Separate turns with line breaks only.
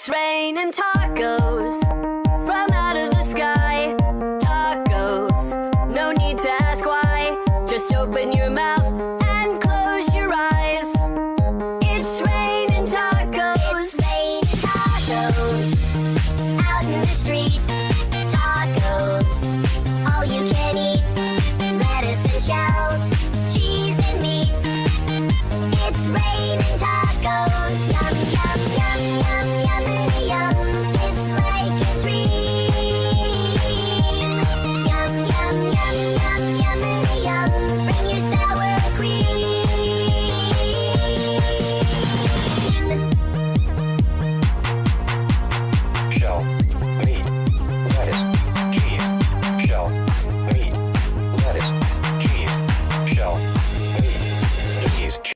It's raining tacos from out of the sky. Tacos, no need to ask why. Just open your mouth and close your eyes. It's raining tacos.
It's raining tacos out in the street. Tacos, all you can eat. Lettuce and shells, cheese and meat. It's raining tacos. Yum, yum, yum, yum.